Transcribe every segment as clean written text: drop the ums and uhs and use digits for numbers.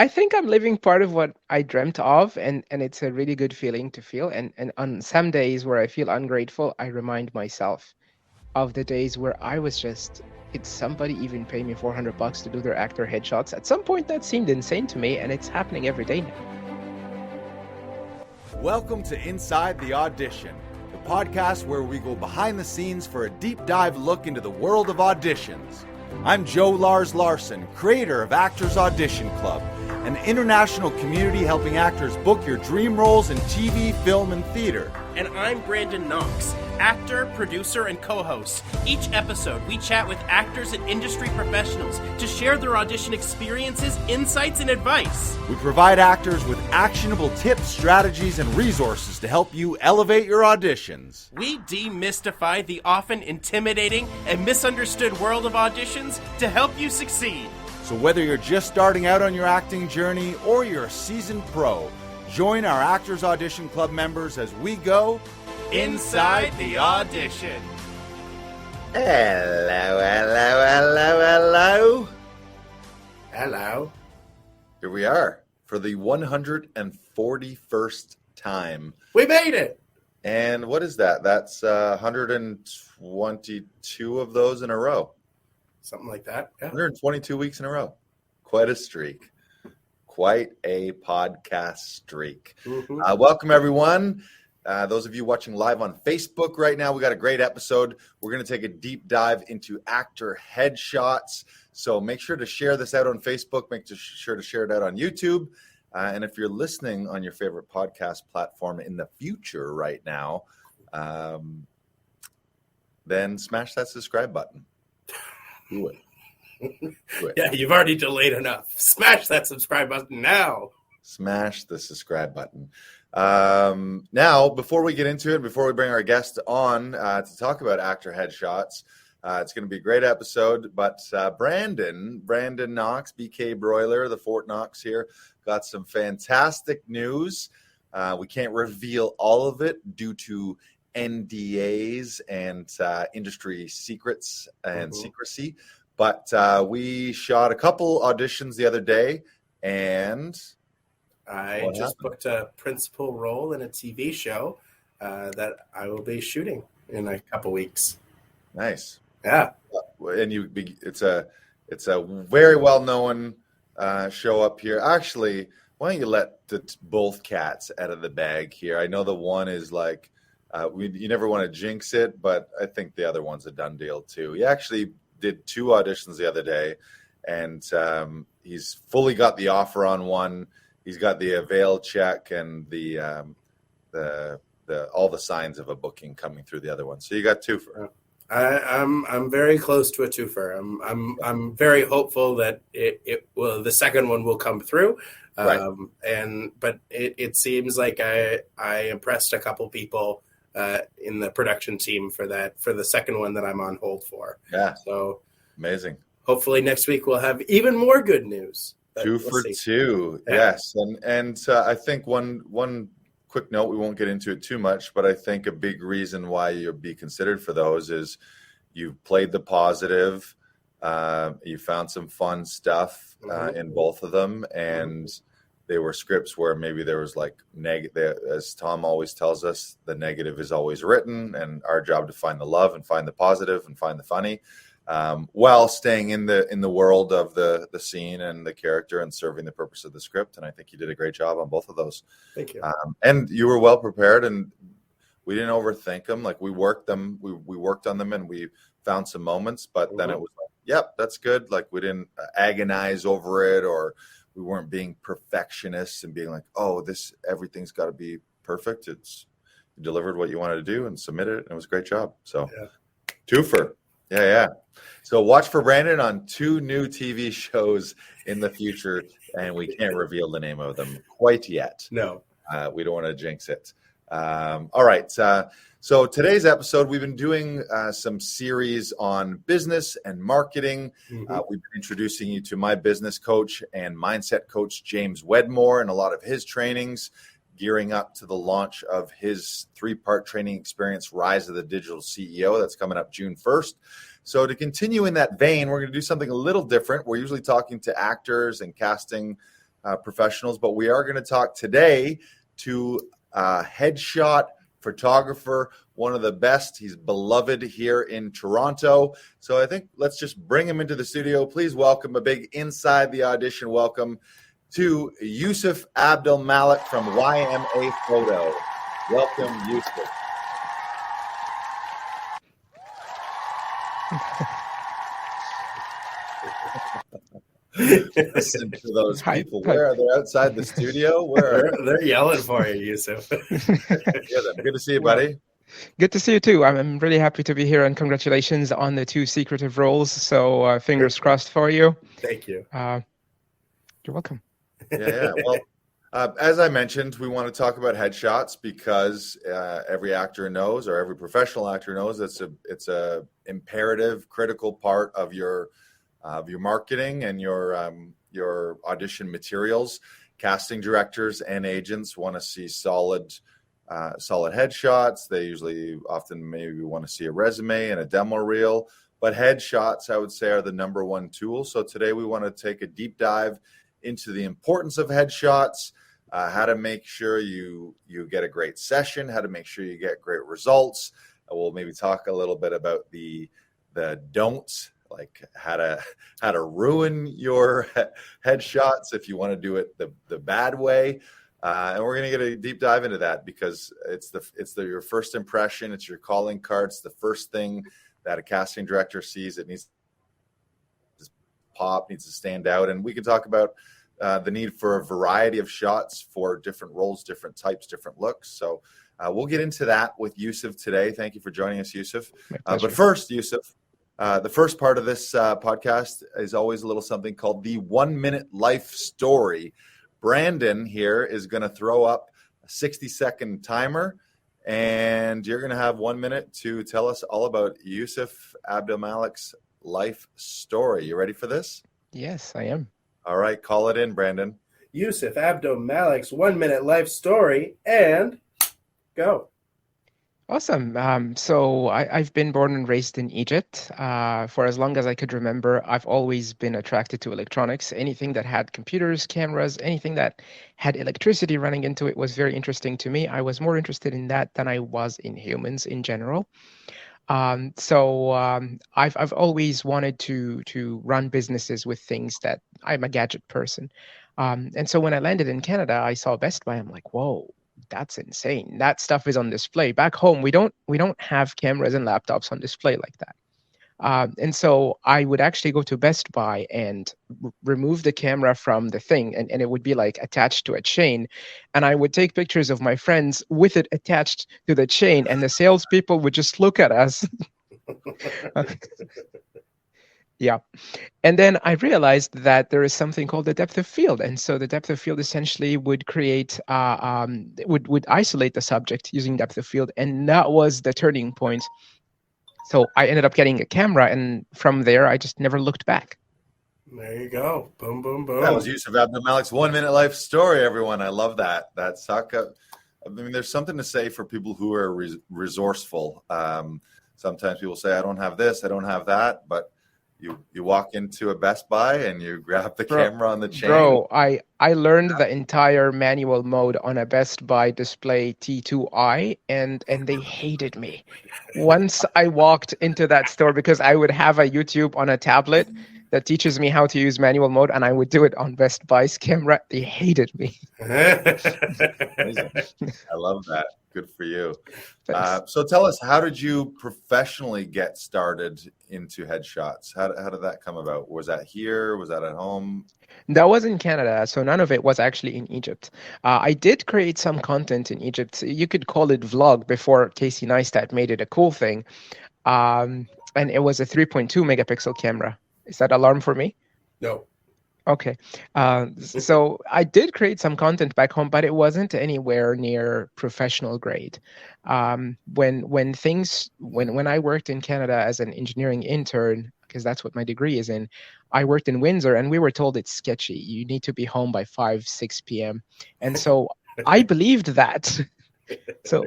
I think I'm living part of what I dreamt of, and it's a really good feeling to feel. And on some days where I feel ungrateful, I remind myself of the days where I was just, did somebody even pay me $400 to do their actor headshots? At some point, that seemed insane to me, and it's happening every day now. Welcome to Inside the Audition, the podcast where we go behind the scenes for a deep dive look into the world of auditions. I'm Joe Lars Larson, creator of Actors Audition Club, an international community helping actors book your dream roles in TV, film, and theater. And I'm Brandon Knox, actor, producer, and co-host. Each episode, we chat with actors and industry professionals to share their audition experiences, insights, and advice. We provide actors with actionable tips, strategies, and resources to help you elevate your auditions. We demystify the often intimidating and misunderstood world of auditions to help you succeed. So whether you're just starting out on your acting journey or you're a seasoned pro, join our Actors Audition Club members as we go Inside the Audition. Hello. Hello. Here we are for the 141st time. We made it. And what is that? That's 122 of those in a row. Something like that. Yeah. 122 weeks in a row. Quite a streak. Quite a podcast streak. Mm-hmm. Welcome, everyone. Those of you watching live on Facebook right now, we got a great episode. We're going to take a deep dive into actor headshots. So make sure to share this out on Facebook. Make sure to share it out on YouTube. And if you're listening on your favorite podcast platform in the future right now, then smash that subscribe button. Do it. Yeah, you've already delayed enough. Smash that subscribe button now. Smash the subscribe button. Now, before we get into it, before we bring our guest on to talk about actor headshots, it's going to be a great episode. But Brandon Knox, BK Broiler, the Fort Knox here, got some fantastic news. We can't reveal all of it due to NDAs and industry secrets and secrecy. But we shot a couple auditions the other day, and I just booked a principal role in a TV show that I will be shooting in a couple weeks. Nice. Yeah. And it's a very well known show up here. Actually, why don't you let both cats out of the bag here? I know the one is like you never want to jinx it, but I think the other one's a done deal too. He actually did 2 auditions the other day, and he's fully got the offer on one. He's got the avail check and the all the signs of a booking coming through the other one. So you got 2 for. I'm very close to a twofer. I'm very hopeful that it will. The second one will come through. Right. But it seems like I impressed a couple people in the production team for the second one that I'm on hold for. Yeah. So amazing. Hopefully next week we'll have even more good news. 2 for 2. Yes. And I think one quick note, we won't get into it too much, but I think a big reason why you'll be considered for those is you've played the positive. You found some fun stuff in both of them. And they were scripts where maybe there was like negative, as Tom always tells us, the negative is always written, and our job to find the love and find the positive and find the funny, while staying in the world of the scene and the character and serving the purpose of the script. And I think you did a great job on both of those. Thank you. And you were well prepared, and we didn't overthink them. Like we worked them, we worked on them, and we found some moments, but then it was like, yep, that's good. Like we didn't agonize over it, or we weren't being perfectionists and being like, oh, everything's got to be perfect. You delivered what you wanted to do and submitted it, and it was a great job. So 2 for. Yeah. So watch for Brandon on 2 new TV shows in the future, and we can't reveal the name of them quite yet. No. We don't want to jinx it. All right. So today's episode, we've been doing some series on business and marketing. We've been introducing you to my business coach and mindset coach, James Wedmore, and a lot of his trainings, gearing up to the launch of his 3-part training experience, Rise of the Digital CEO. That's coming up June 1st. So to continue in that vein, we're going to do something a little different. We're usually talking to actors and casting professionals, but we are going to talk today to a headshot photographer, one of the best. He's beloved here in Toronto. So I think let's just bring him into the studio. Please welcome a big Inside the Audition welcome to Youssef Abdelmalek from YMA Photo. Welcome, Youssef. Listen to those people. Where are they? Outside the studio? Where they're yelling for you, Youssef. Good to see you, buddy. Good to see you too. I'm really happy to be here, and congratulations on the 2 secretive roles. So fingers crossed for you. Thank you. You're welcome. Yeah. Well, as I mentioned, we want to talk about headshots because every actor knows, or every professional actor knows, it's a imperative, critical part of your marketing and your audition materials. Casting directors and agents want to see solid headshots. They often maybe want to see a resume and a demo reel, but headshots, I would say, are the number one tool. So today we want to take a deep dive into the importance of headshots, how to make sure you get a great session, how to make sure you get great results. We'll maybe talk a little bit about the don'ts, like how to ruin your headshots if you want to do it the bad way. And we're going to get a deep dive into that because it's your first impression, it's your calling card, it's the first thing that a casting director sees. It needs to pop, needs to stand out, and we can talk about the need for a variety of shots for different roles, different types, different looks. So we'll get into that with Youssef today. Thank you for joining us, Youssef. But first, Youssef, the first part of this podcast is always a little something called the 1 minute life story. Brandon here is going to throw up a 60-second timer, and you're going to have 1 minute to tell us all about Youssef Abdelmalek's life story. You ready for this? Yes, I am. All right, call it in, Brandon. Youssef Abdelmalek's 1 minute life story, and go. Awesome. So I've been born and raised in Egypt. For as long as I could remember, I've always been attracted to electronics. Anything that had computers, cameras, anything that had electricity running into it was very interesting to me. I was more interested in that than I was in humans in general. So I've always wanted to run businesses with things that I'm a gadget person. And so when I landed in Canada, I saw Best Buy. I'm like, whoa, that's insane. That stuff is on display. Back home, we don't have cameras and laptops on display like that. And so I would actually go to Best Buy and remove the camera from the thing, and it would be like attached to a chain. And I would take pictures of my friends with it attached to the chain, and the salespeople would just look at us. Yeah. And then I realized that there is something called the depth of field. And so the depth of field essentially would create, would isolate the subject using depth of field. And that was the turning point. So I ended up getting a camera, and from there, I just never looked back. There you go. Boom, boom, boom. That was Youssef Abdelmalek's 1 minute life story, everyone. I love that. That suck up. I mean, there's something to say for people who are resourceful. Sometimes people say, I don't have this, I don't have that, but you walk into a Best Buy and you grab the camera on the chain. Bro, I learned the entire manual mode on a Best Buy display T2i, and they hated me. Once I walked into that store, because I would have a YouTube on a tablet that teaches me how to use manual mode, and I would do it on Best Buy's camera. They hated me. Amazing. I love that. Good for you. So tell us, how did you professionally get started into headshots? How did that come about? Was that here? Was that at home? That was in Canada, so none of it was actually in Egypt. I did create some content in Egypt. You could call it vlog before Casey Neistat made it a cool thing. And it was a 3.2 megapixel camera. Is that alarm for me? No. Okay. So I did create some content back home, but it wasn't anywhere near professional grade. When I worked in Canada as an engineering intern, because that's what my degree is in, I worked in Windsor, and we were told it's sketchy. You need to be home by 5, 6 p.m. And so I believed that. So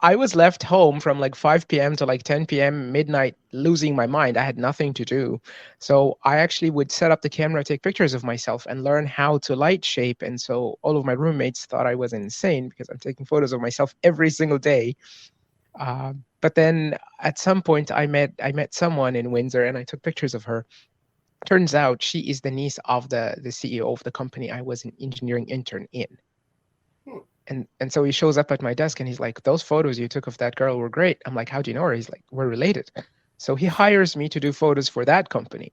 I was left home from like 5 p.m. to like 10 p.m. midnight, losing my mind. I had nothing to do. So I actually would set up the camera, take pictures of myself, and learn how to light shape. And so all of my roommates thought I was insane because I'm taking photos of myself every single day. But then at some point, I met someone in Windsor, and I took pictures of her. Turns out she is the niece of the CEO of the company I was an engineering intern in. And so he shows up at my desk and he's like, those photos you took of that girl were great. I'm like, how do you know her? He's like, we're related. So he hires me to do photos for that company.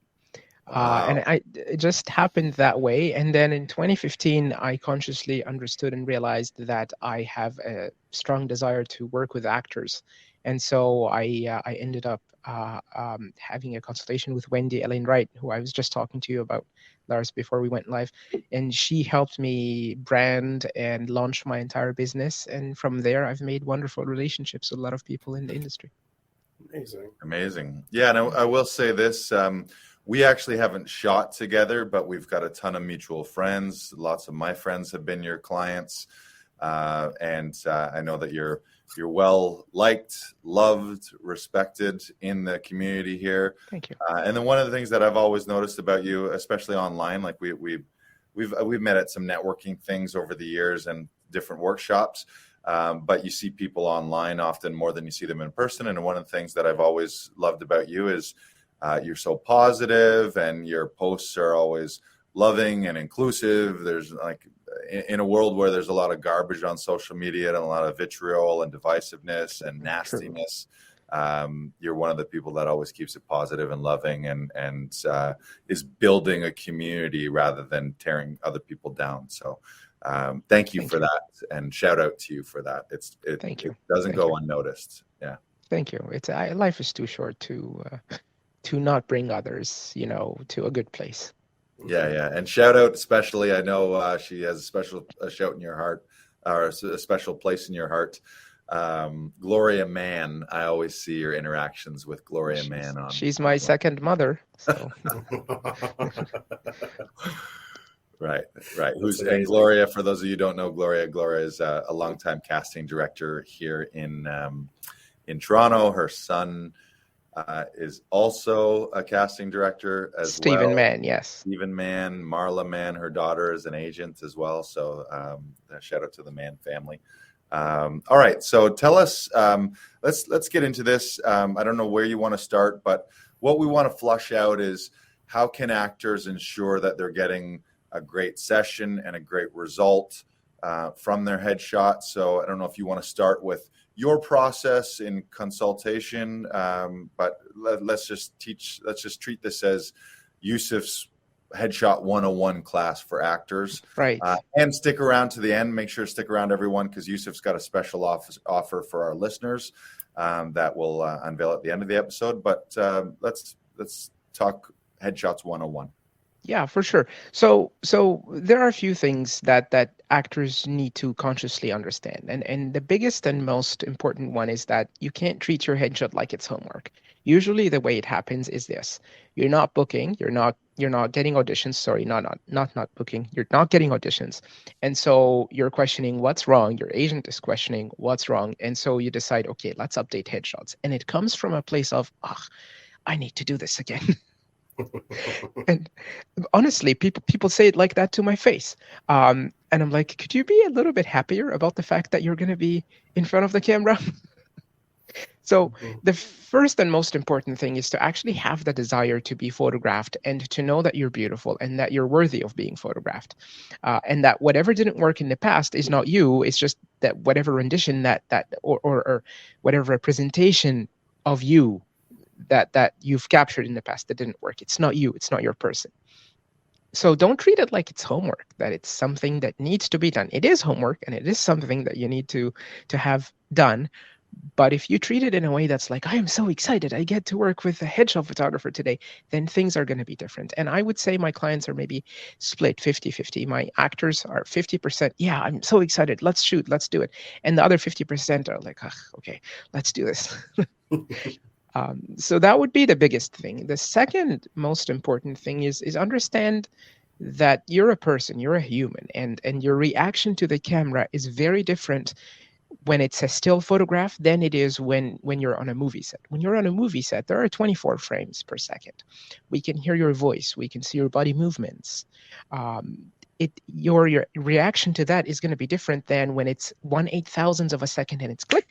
Wow. And it just happened that way. And then in 2015, I consciously understood and realized that I have a strong desire to work with actors. And so I ended up having a consultation with Wendy Ellen Wright, who I was just talking to you about, Lars, before we went live. And she helped me brand and launch my entire business. And from there, I've made wonderful relationships with a lot of people in the industry. Amazing. Yeah, and I will say this. We actually haven't shot together, but we've got a ton of mutual friends. Lots of my friends have been your clients. And I know that you're well liked, loved, respected in the community here. Thank you. And then one of the things that I've always noticed about you, especially online, like we've met at some networking things over the years and different workshops. But you see people online often more than you see them in person. And one of the things that I've always loved about you is you're so positive, and your posts are always loving and inclusive. There's like, in a world where there's a lot of garbage on social media and a lot of vitriol and divisiveness and nastiness, you're one of the people that always keeps it positive and loving, and is building a community rather than tearing other people down. So thank you for that, and shout out to you for that. Thank you. It doesn't go unnoticed. Yeah. Thank you. Life is too short to not bring others, to a good place. Yeah. And shout out, especially, I know she has a shout in your heart, or a special place in your heart. Gloria Mann, I always see your interactions with Gloria Mann on. She's my second mother. So. Right. And Gloria, for those of you who don't know, Gloria is a longtime casting director here in Toronto. Her son is also a casting director as well. Stephen Mann, yes. Stephen Mann, Marla Mann, her daughter is an agent as well. So shout out to the Mann family. All right, so tell us. Let's get into this. I don't know where you want to start, but what we want to flush out is how can actors ensure that they're getting a great session and a great result from their headshot. So I don't know if you want to start with your process in consultation, but let's just treat this as Youssef's Headshot 101 class for actors. Right. And stick around to the end. Make sure to stick around, everyone, because Youssef's got a special offer for our listeners that we'll unveil at the end of the episode. But let's talk Headshots 101. Yeah, for sure. So there are a few things that actors need to consciously understand. And the biggest and most important one is that you can't treat your headshot like it's homework. Usually the way it happens is this. You're not booking, you're not getting auditions, sorry, not booking, you're not getting auditions. And so you're questioning what's wrong, your agent is questioning what's wrong. And so you decide, okay, let's update headshots. And it comes from a place of, I need to do this again. And honestly, people say it like that to my face. And I'm like, could you be a little bit happier about the fact that you're going to be in front of the camera? So the first and most important thing is to actually have the desire to be photographed and to know that you're beautiful and that you're worthy of being photographed. And that whatever didn't work in the past is not you. It's just that whatever rendition or whatever representation of you that you've captured in the past that didn't work. It's not you. It's not your person. So don't treat it like it's homework, that it's something that needs to be done. It is homework, and it is something that you need to have done. But if you treat it in a way that's like, I am so excited, I get to work with a headshot photographer today, then things are going to be different. And I would say my clients are maybe split 50-50. My actors are 50%. Yeah, I'm so excited. Let's shoot. Let's do it. And the other 50% are like, okay, let's do this. So that would be the biggest thing. The second most important thing is understand that you're a person, you're a human, and your reaction to the camera is very different When it's a still photograph, then it is when you're on a movie set. When you're on a movie set, there are 24 frames per second. We can hear your voice, we can see your body movements. Your reaction to that is going to be different than when it's 1/8,000th of a second and it's click,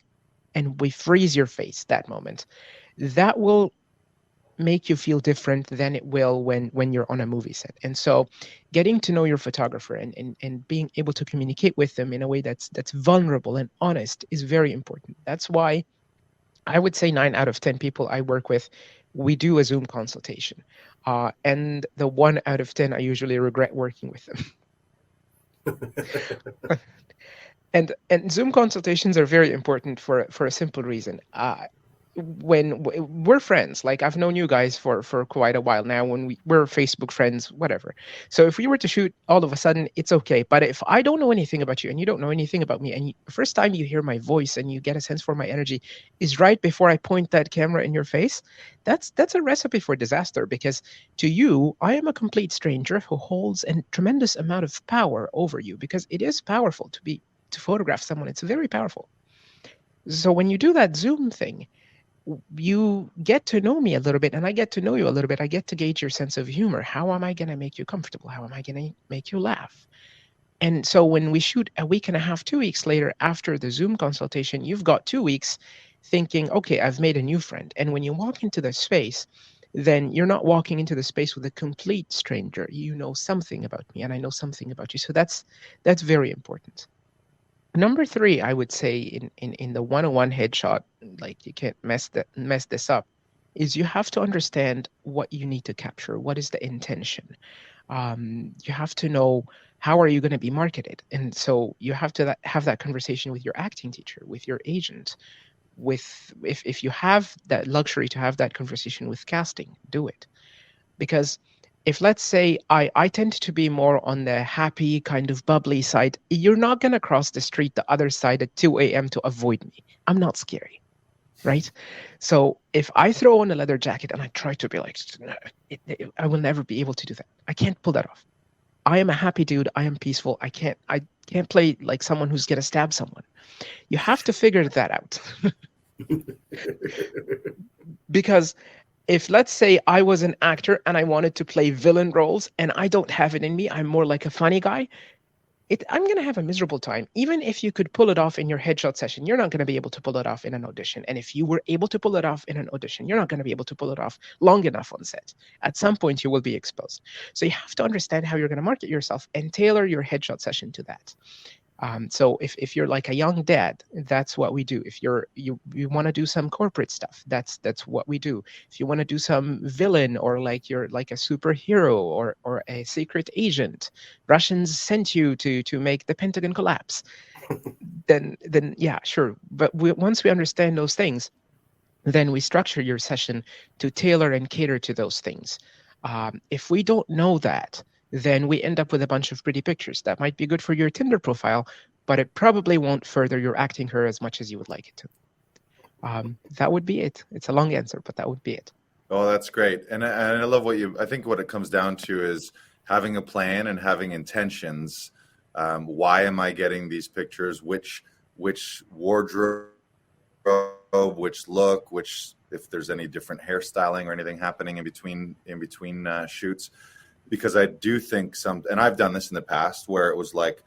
and we freeze your face that moment. That will make you feel different than it will when you're on a movie set. And so getting to know your photographer and being able to communicate with them in a way that's vulnerable and honest is very important. That's why I would say 9 out of 10 people I work with, we do a Zoom consultation. And the 1 out of 10, I usually regret working with them. And Zoom consultations are very important for a simple reason. When we're friends, like I've known you guys for quite a while now, when we're Facebook friends, whatever. So if we were to shoot all of a sudden, it's okay. But if I don't know anything about you and you don't know anything about me, and the first time you hear my voice and you get a sense for my energy is right before I point that camera in your face, that's a recipe for disaster, because to you, I am a complete stranger who holds a tremendous amount of power over you, because it is powerful to photograph someone. It's very powerful. So when you do that Zoom thing, you get to know me a little bit and I get to know you a little bit. I get to gauge your sense of humor. How am I going to make you comfortable? How am I going to make you laugh? And so when we shoot a week and a half, 2 weeks later after the Zoom consultation, you've got 2 weeks thinking, okay, I've made a new friend. And when you walk into the space, then you're not walking into the space with a complete stranger. You know something about me and I know something about you. So that's very important. Number 3, I would say in the 101 headshot, like you can't mess this up, is you have to understand what you need to capture. What is the intention? You have to know, how are you going to be marketed? And so you have to have that conversation with your acting teacher, with your agent, if you have that luxury to have that conversation with casting, do it. Because if, let's say, I tend to be more on the happy, kind of bubbly side, you're not going to cross the street the other side at 2 a.m. to avoid me. I'm not scary, right? So if I throw on a leather jacket and I try to be like, I will never be able to do that. I can't pull that off. I am a happy dude. I am peaceful. I can't play like someone who's going to stab someone. You have to figure that out. Because if, let's say, I was an actor and I wanted to play villain roles and I don't have it in me, I'm more like a funny guy, I'm going to have a miserable time. Even if you could pull it off in your headshot session, you're not going to be able to pull it off in an audition. And if you were able to pull it off in an audition, you're not going to be able to pull it off long enough on set. At some point, you will be exposed. So you have to understand how you're going to market yourself and tailor your headshot session to that. So if you're like a young dad, that's what we do. If you want to do some corporate stuff, that's what we do. If you want to do some villain, or like you're like a superhero or a secret agent, Russians sent you to make the Pentagon collapse, then yeah, sure. But once we understand those things, then we structure your session to tailor and cater to those things. If we don't know that, then we end up with a bunch of pretty pictures that might be good for your Tinder profile, but it probably won't further your acting career as much as you would like it to. That would be it. It's a long answer, but that would be it. Oh, that's great. And I love I think what it comes down to is having a plan and having intentions. Why am I getting these pictures? Which wardrobe, which look, if there's any different hairstyling or anything happening in between shoots. Because I do think and I've done this in the past, where it was like,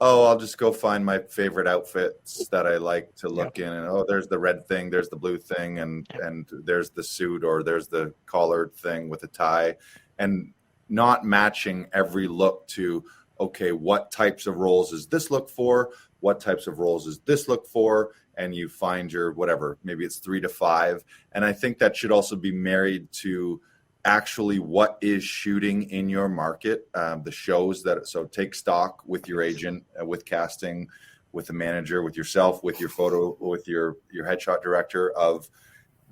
oh, I'll just go find my favorite outfits that I like to look in. And, oh, there's the red thing, there's the blue thing, and there's the suit, or there's the collared thing with a tie. And not matching every look to, okay, what types of roles is this look for? What types of roles is this look for? And you find your whatever, maybe it's 3 to 5. And I think that should also be married to actually what is shooting in your market, the shows so take stock with your agent, with casting, with the manager, with yourself, with your photo, with your headshot director, of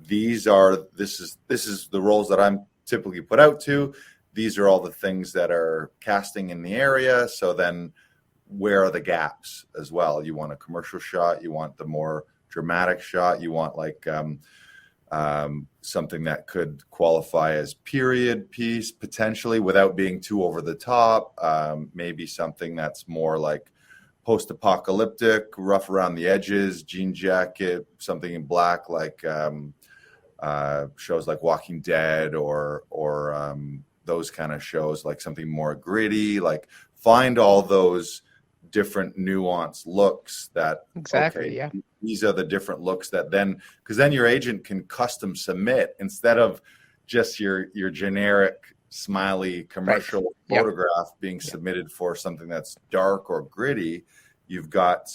this is the roles that I'm typically put out to. These are all the things that are casting in the area. So then where are the gaps as well? You want a commercial shot, you want the more dramatic shot, you want like something that could qualify as period piece potentially without being too over the top. Maybe something that's more like post-apocalyptic, rough around the edges, jean jacket, something in black, like shows like Walking Dead or those kind of shows, like something more gritty. Like find all those different nuanced looks that these are the different looks that then, because then your agent can custom submit instead of just your generic smiley commercial photograph being submitted for something that's dark or gritty. You've got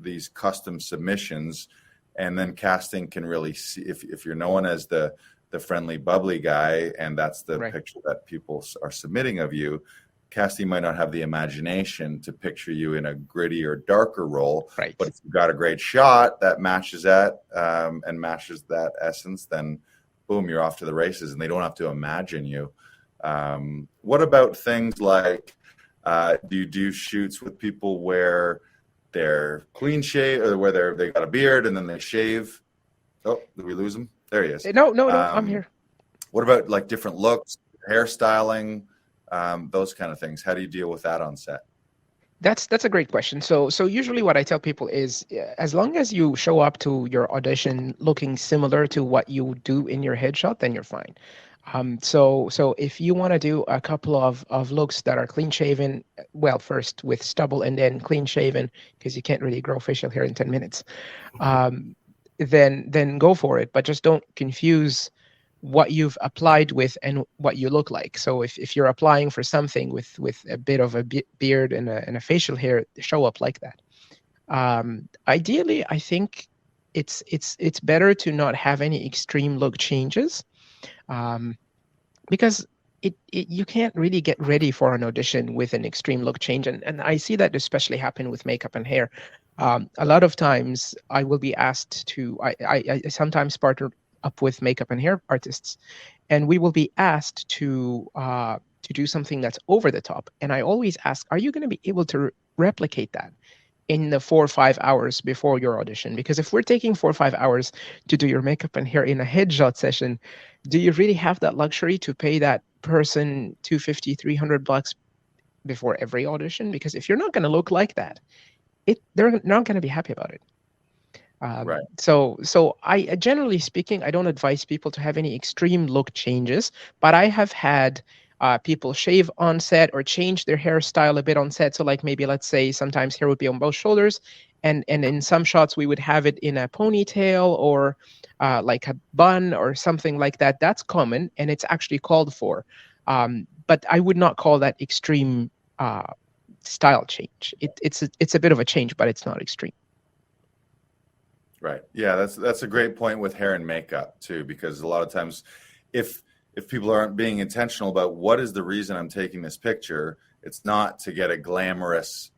these custom submissions, and then casting can really see if you're known as the friendly bubbly guy and that's the picture that people are submitting of you. Casting might not have the imagination to picture you in a gritty or darker role, but if you've got a great shot that matches that and matches that essence, then boom, you're off to the races, and they don't have to imagine you. What about things like, do you do shoots with people where they're clean shave, or where they got a beard and then they shave? Oh, did we lose him? There he is. No, I'm here. What about like different looks, hairstyling, those kind of things? How do you deal with that on set? That's a great question. So usually what I tell people is, as long as you show up to your audition looking similar to what you do in your headshot, then you're fine. So if you want to do a couple of looks that are clean shaven, well, first with stubble and then clean shaven, because you can't really grow facial hair in 10 minutes, then go for it. But just don't confuse what you've applied with and what you look like. So if you're applying for something with a bit of a beard and a facial hair, show up like that. Ideally, I think it's better to not have any extreme look changes, because you can't really get ready for an audition with an extreme look change. And I see that especially happen with makeup and hair. A lot of times I will be asked to, I sometimes partner up with makeup and hair artists, and we will be asked to do something that's over the top. And I always ask, are you going to be able to replicate that in the 4 or 5 hours before your audition? Because if we're taking 4 or 5 hours to do your makeup and hair in a headshot session, do you really have that luxury to pay that person $250, $300 before every audition? Because if you're not going to look like that, they're not going to be happy about it. So I, generally speaking, I don't advise people to have any extreme look changes, but I have had people shave on set or change their hairstyle a bit on set. So like maybe, let's say, sometimes hair would be on both shoulders, and in some shots we would have it in a ponytail or like a bun or something like that. That's common, and it's actually called for. But I would not call that extreme style change. It's a bit of a change, but it's not extreme. Right. Yeah, that's a great point with hair and makeup too, because a lot of times if people aren't being intentional about what is the reason I'm taking this picture, it's not to get a glamorous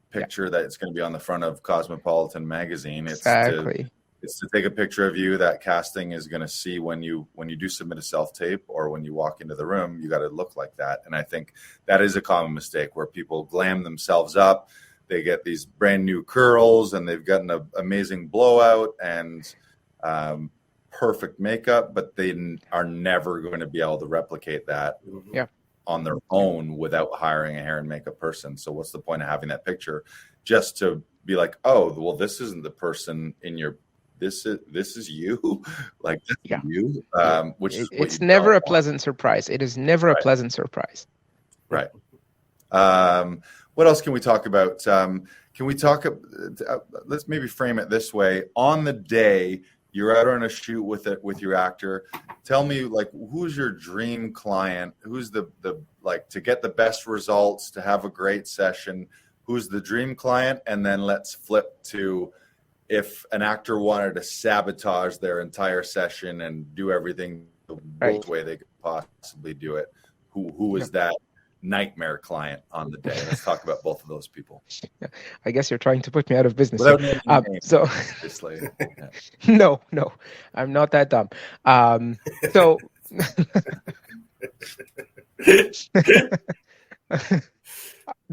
picture that it's going to be on the front of Cosmopolitan magazine. It's to take a picture of you that casting is going to see when you do submit a self-tape or when you walk into the room. You got to look like that. And I think that is a common mistake where people glam themselves up. They get these brand new curls and they've got an amazing blowout and perfect makeup, but they are never going to be able to replicate that on their own without hiring a hair and makeup person. So what's the point of having that picture? Just to be like, oh, well, this isn't the person in your, this is you, like this is you, which is it's never a pleasant surprise. It is never a pleasant surprise. Right. What else can we talk about? Can we talk? Let's maybe frame it this way: on the day you're out on a shoot with your actor, tell me, like, who's your dream client? Who's the like to get the best results, to have a great session? Who's the dream client? And then let's flip to if an actor wanted to sabotage their entire session and do everything the worst way they could possibly do it. Who is that nightmare client on the day? Let's talk about both of those people. I guess you're trying to put me out of business. So no, I'm not that dumb.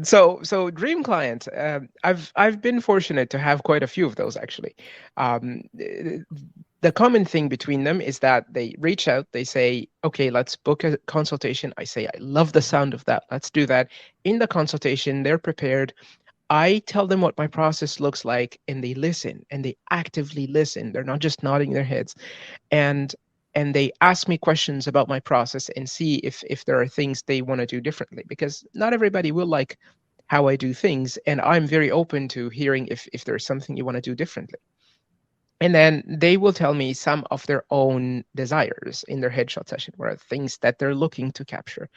So dream client. I've been fortunate to have quite a few of those, actually. The common thing between them is that they reach out, they say, okay, let's book a consultation. I say, I love the sound of that. Let's do that. In the consultation, they're prepared. I tell them what my process looks like, and they listen, and they actively listen. They're not just nodding their heads. And they ask me questions about my process and see if there are things they want to do differently, because not everybody will like how I do things, and I'm very open to hearing if there's something you want to do differently. And then they will tell me some of their own desires in their headshot session, where things that they're looking to capture,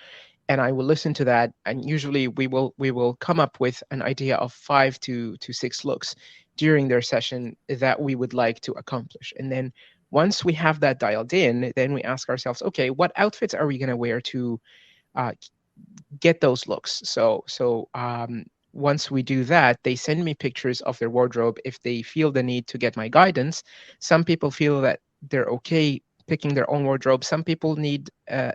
and I will listen to that. And usually we will come up with an idea of 5 to 6 looks during their session that we would like to accomplish. And then once we have that dialed in, then we ask ourselves, okay, what outfits are we going to wear to uh, get those looks? So once we do that, they send me pictures of their wardrobe if they feel the need to get my guidance. Some people feel that they're okay picking their own wardrobe. Some people need a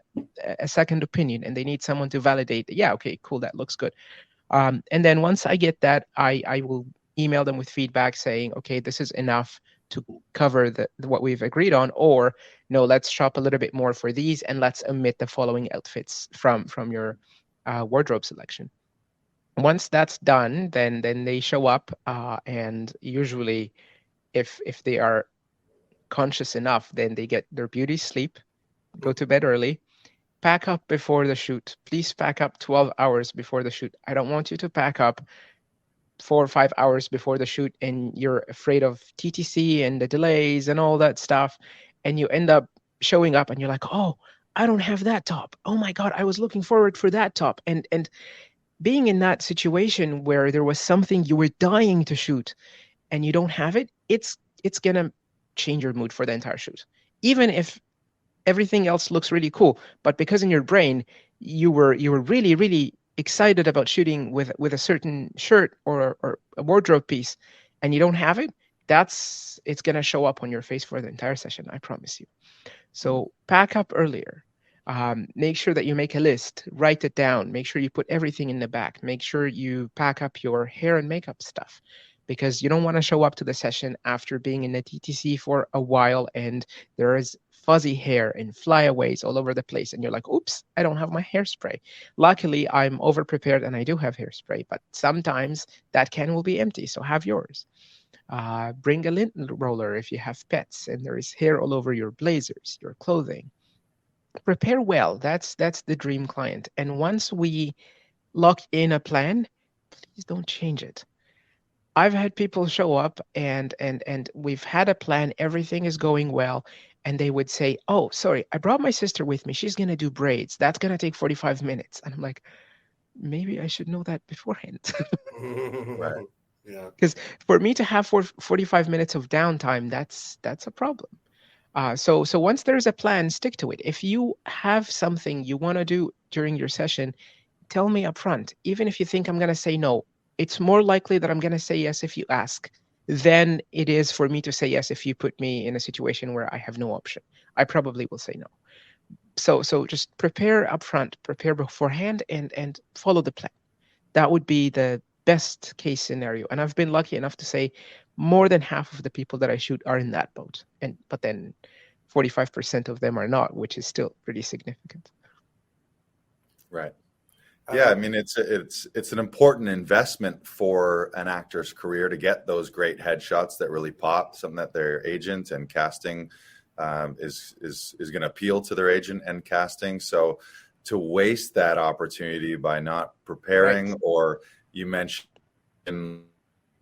second opinion, and they need someone to validate, yeah, okay, cool, that looks good. And then once I get that, I will email them with feedback saying, okay, this is enough to cover what we've agreed on, or no, let's shop a little bit more for these, and let's omit the following outfits from your wardrobe selection. Once that's done, then they show up, and usually if they are conscious enough, then they get their beauty sleep, go to bed early, pack up before the shoot. Please pack up 12 hours before the shoot. I don't want you to pack up 4 or 5 hours before the shoot and you're afraid of TTC and the delays and all that stuff, and you end up showing up and you're like, oh, I don't have that top. Oh my God, I was looking forward for that top. And being in that situation where there was something you were dying to shoot and you don't have it, it's gonna change your mood for the entire shoot. Even if everything else looks really cool, but because in your brain you were really, really excited about shooting with a certain shirt or a wardrobe piece, and you don't have it, it's gonna show up on your face for the entire session, I promise you. So pack up earlier. Make sure that you make a list, write it down, make sure you put everything in the back, make sure you pack up your hair and makeup stuff, because you don't want to show up to the session after being in the TTC for a while and there is fuzzy hair and flyaways all over the place, and you're like, oops, I don't have my hairspray. Luckily, I'm over prepared and I do have hairspray, but sometimes that can will be empty, so have yours. Bring a lint roller if you have pets and there is hair all over your blazers, your clothing. Prepare well. That's the dream client. And once we lock in a plan, please don't change it. I've had people show up and we've had a plan, everything is going well, and they would say, oh, sorry, I brought my sister with me, she's going to do braids, that's going to take 45 minutes. And I'm like, maybe I should know that beforehand. Right. Yeah. Because for me to have 45 minutes of downtime, that's a problem. So once there's a plan, stick to it. If you have something you want to do during your session, tell me up front. Even if you think I'm going to say no, it's more likely that I'm going to say yes if you ask than it is for me to say yes if you put me in a situation where I have no option. I probably will say no. So just prepare up front, prepare beforehand, and follow the plan. That would be the best case scenario. And I've been lucky enough to say more than half of the people that I shoot are in that boat. But then 45% of them are not, which is still pretty significant. Right. Yeah, I mean, it's an important investment for an actor's career to get those great headshots that really pop, something that their agent and casting is going to appeal to their agent and casting. So to waste that opportunity by not preparing, right. Or you mentioned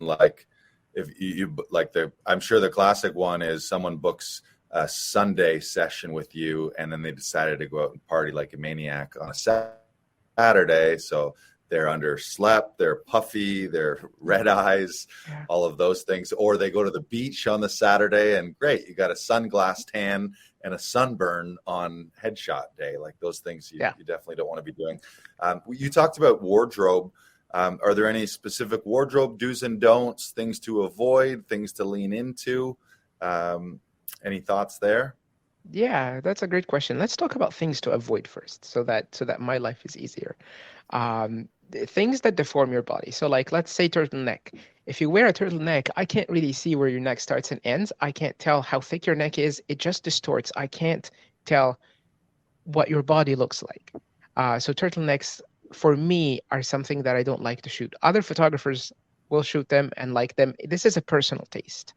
like if you like I'm sure the classic one is someone books a Sunday session with you and then they decided to go out and party like a maniac on a Saturday, so they're underslept, they're puffy, they're red eyes, yeah. All of those things. Or they go to the beach on the Saturday and great, you got a sunglass tan and a sunburn on headshot day. Like those things you definitely don't want to be doing. You talked about wardrobe. Are there any specific wardrobe do's and don'ts, things to avoid, things to lean into? Any thoughts there? Yeah, that's a great question. Let's talk about things to avoid first, so that my life is easier. Things that deform your body. So like, let's say turtleneck. If you wear a turtleneck, I can't really see where your neck starts and ends. I can't tell how thick your neck is. It just distorts. I can't tell what your body looks like. So turtlenecks for me, are something that I don't like to shoot. Other photographers will shoot them and like them. This is a personal taste.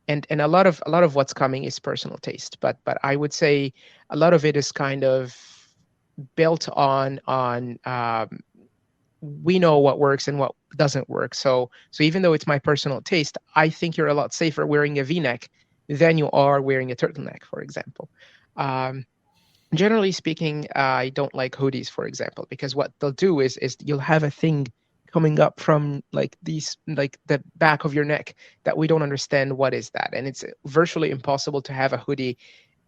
And a lot of what's coming is personal taste. But I would say a lot of it is kind of built on we know what works and what doesn't work. So even though it's my personal taste, I think you're a lot safer wearing a V-neck than you are wearing a turtleneck, for example. Um, Generally speaking, I don't like hoodies, for example, because what they'll do is you'll have a thing coming up from like the back of your neck that we don't understand what is that, and it's virtually impossible to have a hoodie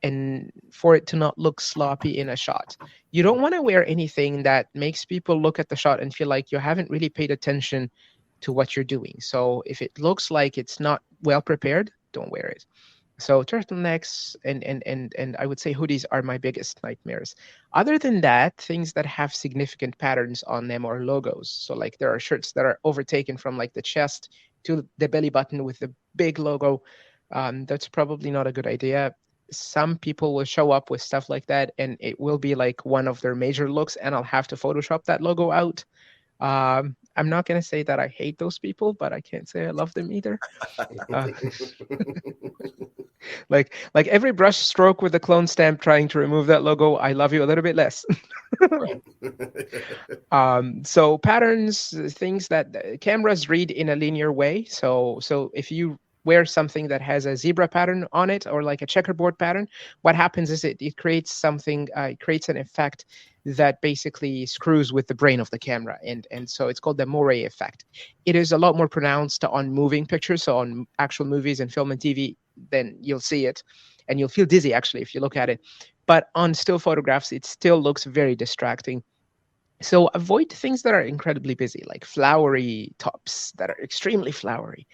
and for it to not look sloppy in a shot. You don't want to wear anything that makes people look at the shot and feel like you haven't really paid attention to what you're doing. So if it looks like it's not well prepared, don't wear it. So turtlenecks and I would say hoodies are my biggest nightmares. Other than that, things that have significant patterns on them or logos. So like there are shirts that are overtaken from like the chest to the belly button with the big logo. That's probably not a good idea. Some people will show up with stuff like that and it will be like one of their major looks and I'll have to Photoshop that logo out. I'm not going to say that I hate those people, but I can't say I love them either. Uh, like every brush stroke with the clone stamp trying to remove that logo, I love you a little bit less. So patterns, things that cameras read in a linear way. So if you wear something that has a zebra pattern on it or like a checkerboard pattern, what happens is it creates something, it creates an effect that basically screws with the brain of the camera. And so it's called the moire effect. It is a lot more pronounced on moving pictures. So on actual movies and film and TV, then you'll see it and you'll feel dizzy actually if you look at it. But on still photographs, it still looks very distracting. So avoid things that are incredibly busy, like flowery tops that are extremely flowery.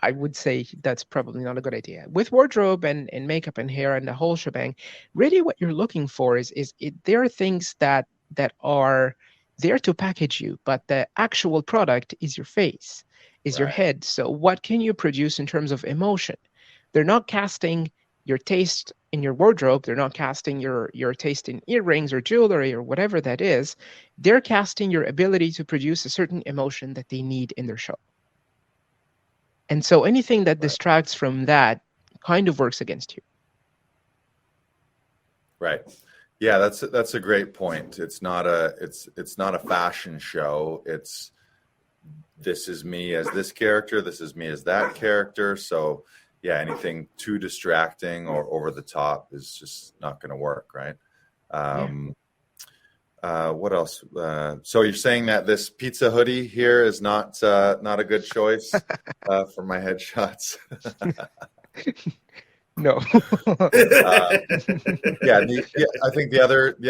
I would say that's probably not a good idea. With wardrobe and makeup and hair and the whole shebang, really what you're looking for is there are things that are there to package you, but the actual product is your face, is your head. So what can you produce in terms of emotion? They're not casting your taste in your wardrobe. They're not casting your taste in earrings or jewelry or whatever that is. They're casting your ability to produce a certain emotion that they need in their show. And so anything that distracts from that kind of works against you. Right. Yeah, that's a great point. It's not a fashion show. It's this is me as this character, this is me as that character. So yeah, anything too distracting or over the top is just not going to work, right? What else? So you're saying that this pizza hoodie here is not a good choice for my headshots? No. I think the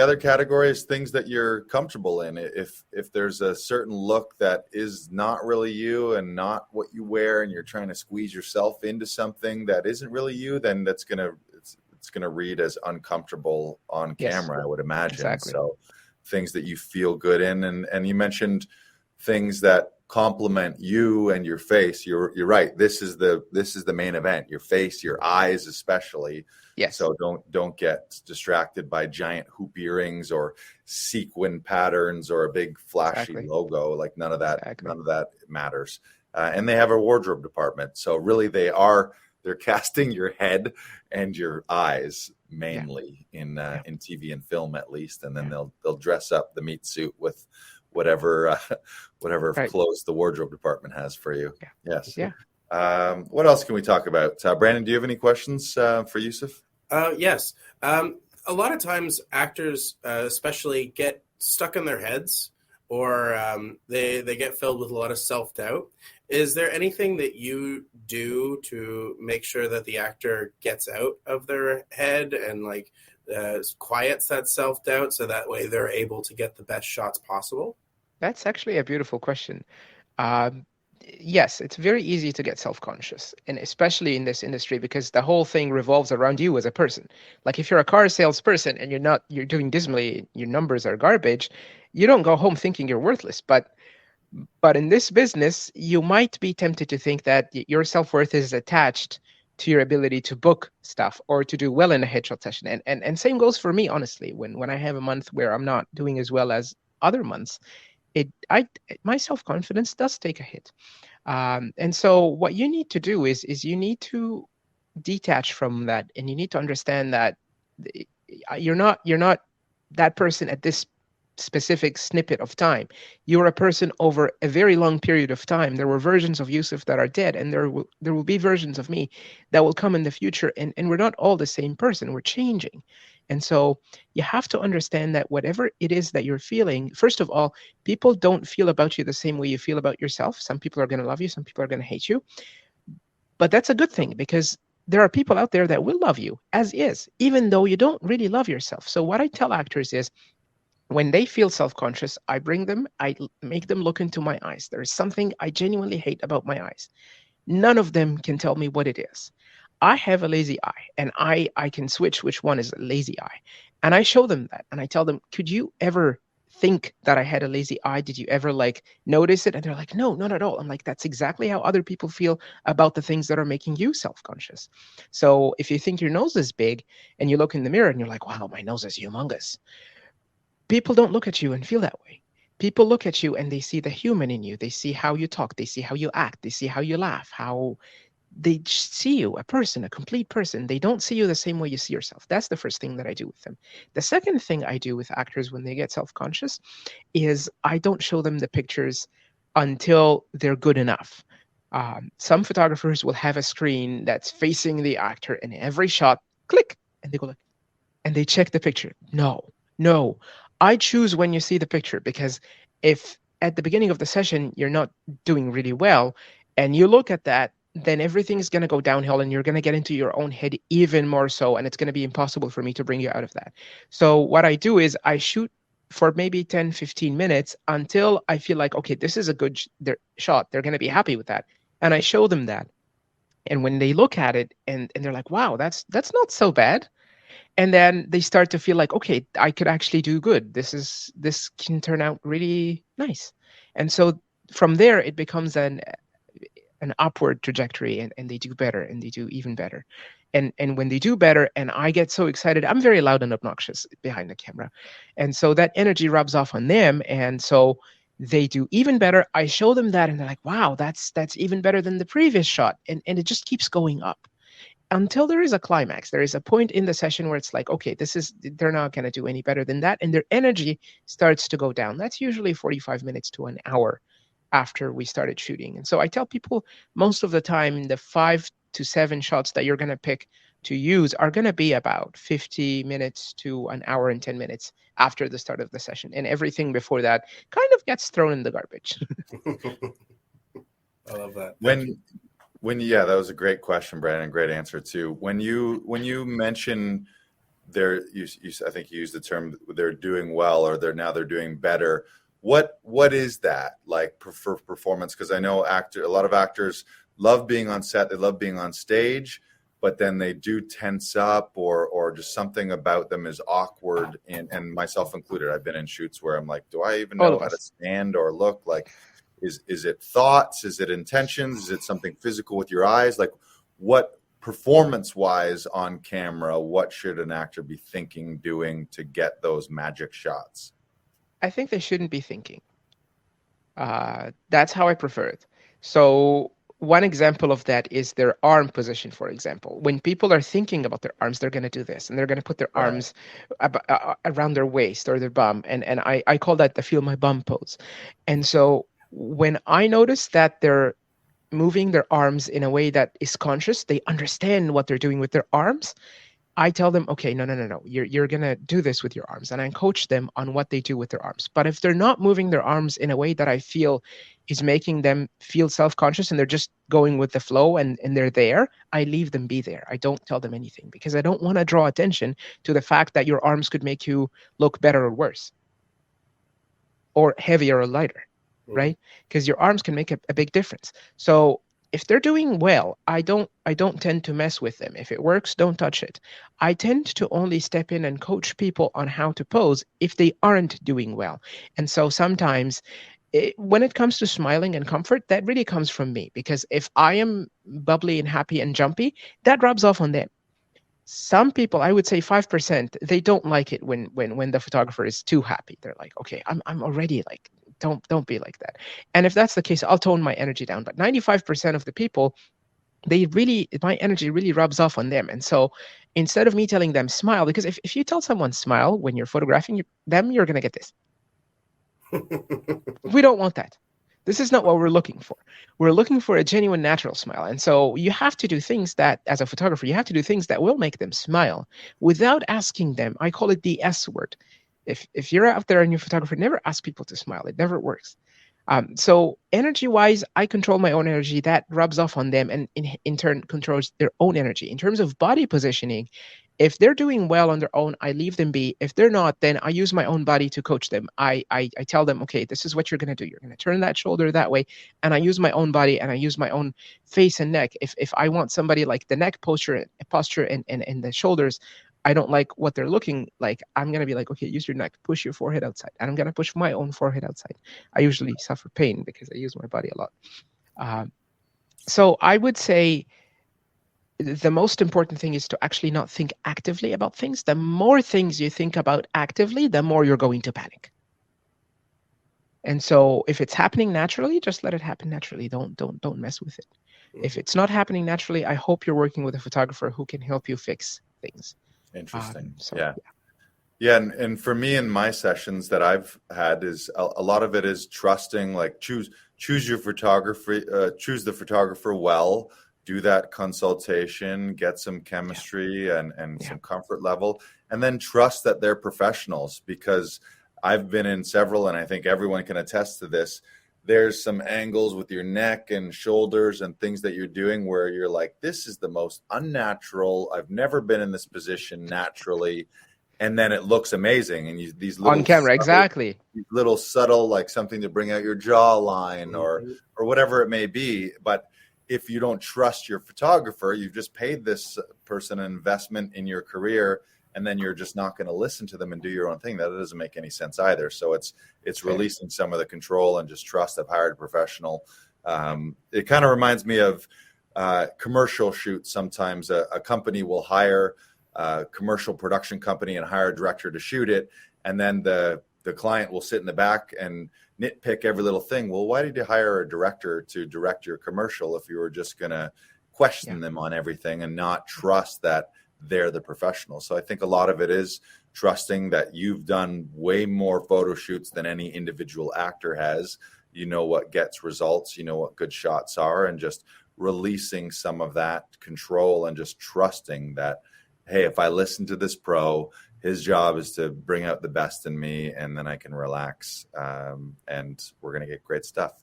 other category is things that you're comfortable in. If there's a certain look that is not really you and not what you wear, and you're trying to squeeze yourself into something that isn't really you, then it's gonna read as uncomfortable on camera, I would imagine. Exactly. So things that you feel good in, and you mentioned things that complement you and your face. You're right. This is the main event. Your face, your eyes, especially. Yes. So don't get distracted by giant hoop earrings or sequin patterns or a big flashy logo. Like none of that matters. And they have a wardrobe department. So really, they're casting your head and your eyes mainly in TV and film, at least, and then they'll dress up the meat suit with whatever clothes the wardrobe department has for you. Yes. What else can we talk about? Brandon, do you have any questions for Youssef? Yes. A lot of times actors especially get stuck in their heads, or they get filled with a lot of self-doubt. Is there anything that you do to make sure that the actor gets out of their head and quiets that self-doubt so that way they're able to get the best shots possible? That's actually a beautiful question. Yes, it's very easy to get self-conscious, and especially in this industry, because the whole thing revolves around you as a person. Like if you're a car salesperson and you're doing dismally, your numbers are garbage, you don't go home thinking you're worthless. But in this business, you might be tempted to think that your self-worth is attached to your ability to book stuff or to do well in a headshot session. And same goes for me, honestly. When I have a month where I'm not doing as well as other months, my self-confidence does take a hit. And so what you need to do is you need to detach from that, and you need to understand that you're not that person at this specific snippet of time. You're a person over a very long period of time. There were versions of Youssef that are dead, and there will be versions of me that will come in the future, and we're not all the same person. We're changing. And so you have to understand that whatever it is that you're feeling, first of all, people don't feel about you the same way you feel about yourself. Some people are going to love you, some people are going to hate you. But that's a good thing, because there are people out there that will love you as is, even though you don't really love yourself. So what I tell actors is, when they feel self-conscious, I make them look into my eyes. There is something I genuinely hate about my eyes. None of them can tell me what it is. I have a lazy eye, and I can switch which one is a lazy eye. And I show them that, and I tell them, could you ever think that I had a lazy eye? Did you ever notice it? And they're like, no, not at all. I'm like, that's exactly how other people feel about the things that are making you self-conscious. So if you think your nose is big and you look in the mirror and you're like, wow, my nose is humongous. People don't look at you and feel that way. People look at you and they see the human in you. They see how you talk. They see how you act. They see how you laugh, how they see you, a person, a complete person. They don't see you the same way you see yourself. That's the first thing that I do with them. The second thing I do with actors when they get self-conscious is I don't show them the pictures until they're good enough. Some photographers will have a screen that's facing the actor, and every shot, click, and they go like, and they check the picture. No. I choose when you see the picture, because if at the beginning of the session you're not doing really well and you look at that, then everything is going to go downhill and you're going to get into your own head even more so, and it's going to be impossible for me to bring you out of that. So what I do is I shoot for maybe 10, 15 minutes until I feel like, okay, this is a good shot. They're going to be happy with that. And I show them that. And when they look at it and they're like, wow, that's not so bad. And then they start to feel like, okay, I could actually do good. This can turn out really nice. And so from there, it becomes an upward trajectory, and they do better, and they do even better. And when they do better, and I get so excited, I'm very loud and obnoxious behind the camera. And so that energy rubs off on them. And so they do even better. I show them that, and they're like, wow, that's even better than the previous shot. And it just keeps going up until there is a climax. There is a point in the session where it's like, okay, they're not going to do any better than that. And their energy starts to go down. That's usually 45 minutes to an hour after we started shooting. And so I tell people most of the time, the 5 to 7 shots that you're going to pick to use are going to be about 50 minutes to an hour and 10 minutes after the start of the session. And everything before that kind of gets thrown in the garbage. I love that. Yeah, that was a great question, Brandon. Great answer too. When you mention I think you used the term they're doing well, or they're doing better. What is that like for performance? Because I know a lot of actors love being on set, they love being on stage, but then they do tense up, or just something about them is awkward, and myself included. I've been in shoots where I'm like, do I even know how to stand or look? Like, is it thoughts? Is it intentions? Is it something physical with your eyes? Like, what performance-wise on camera, what should an actor be thinking, doing to get those magic shots? I think they shouldn't be thinking. That's how I prefer it. So one example of that is their arm position, for example. When people are thinking about their arms, they're going to do this, and they're going to put their arms around their waist or their bum. And I call that the feel my bum pose. And so when I notice that they're moving their arms in a way that is conscious, they understand what they're doing with their arms, I tell them, okay, no. You're going to do this with your arms. And I coach them on what they do with their arms. But if they're not moving their arms in a way that I feel is making them feel self-conscious, and they're just going with the flow and they're there, I leave them be there. I don't tell them anything, because I don't want to draw attention to the fact that your arms could make you look better or worse, or heavier or lighter, right? Because your arms can make a big difference. So if they're doing well, I don't tend to mess with them. If it works, don't touch it. I tend to only step in and coach people on how to pose if they aren't doing well. And so sometimes when it comes to smiling and comfort, that really comes from me, because if I am bubbly and happy and jumpy, that rubs off on them. Some people, I would say 5%, they don't like it when the photographer is too happy. They're like, okay, I'm already like, don't be like that. And if that's the case, I'll tone my energy down. But 95% of the people, my energy really rubs off on them. And so instead of me telling them smile, because if you tell someone smile when you're photographing them, you're going to get this. We don't want that. This is not what we're looking for. We're looking for a genuine, natural smile. And so you have to do things that, as a photographer, you have to do things that will make them smile without asking them. I call it the S word. If you're out there and you're a photographer, never ask people to smile. It never works. So energy-wise, I control my own energy. That rubs off on them and in turn controls their own energy. In terms of body positioning, if they're doing well on their own, I leave them be. If they're not, then I use my own body to coach them. I tell them, okay, this is what you're going to do. You're going to turn that shoulder that way. And I use my own body and I use my own face and neck. If I want somebody like the neck posture and the shoulders, I don't like what they're looking like, I'm going to be like, okay, use your neck, push your forehead outside. And I'm going to push my own forehead outside. I usually suffer pain because I use my body a lot. So I would say the most important thing is to actually not think actively about things. The more things you think about actively, the more you're going to panic. And so if it's happening naturally, just let it happen naturally. Don't mess with it. If it's not happening naturally, I hope you're working with a photographer who can help you fix things. Interesting. Yeah. And for me in my sessions that I've had is a lot of it is trusting, like choose your photography, choose the photographer well, do that consultation, get some chemistry and some comfort level, and then trust that they're professionals, because I've been in several, and I think everyone can attest to this. There's some angles with your neck and shoulders and things that you're doing where you're like, this is the most unnatural. I've never been in this position naturally. And then it looks amazing. And these little on camera, subtle, exactly. Little subtle, like something to bring out your jawline or whatever it may be. But if you don't trust your photographer, you've just paid this person an investment in your career, and then you're just not going to listen to them and do your own thing. That doesn't make any sense either. So it's releasing some of the control and just trust. I've hired a professional. It kind of reminds me of commercial shoots. Sometimes a company will hire a commercial production company and hire a director to shoot it, and then the client will sit in the back and nitpick every little thing. Well, why did you hire a director to direct your commercial if you were just going to question them on everything and not trust that they're the professional? So I think a lot of it is trusting that you've done way more photo shoots than any individual actor has. You know what gets results, you know what good shots are, and just releasing some of that control and just trusting that, hey, if I listen to this pro, his job is to bring out the best in me, and then I can relax, and we're going to get great stuff.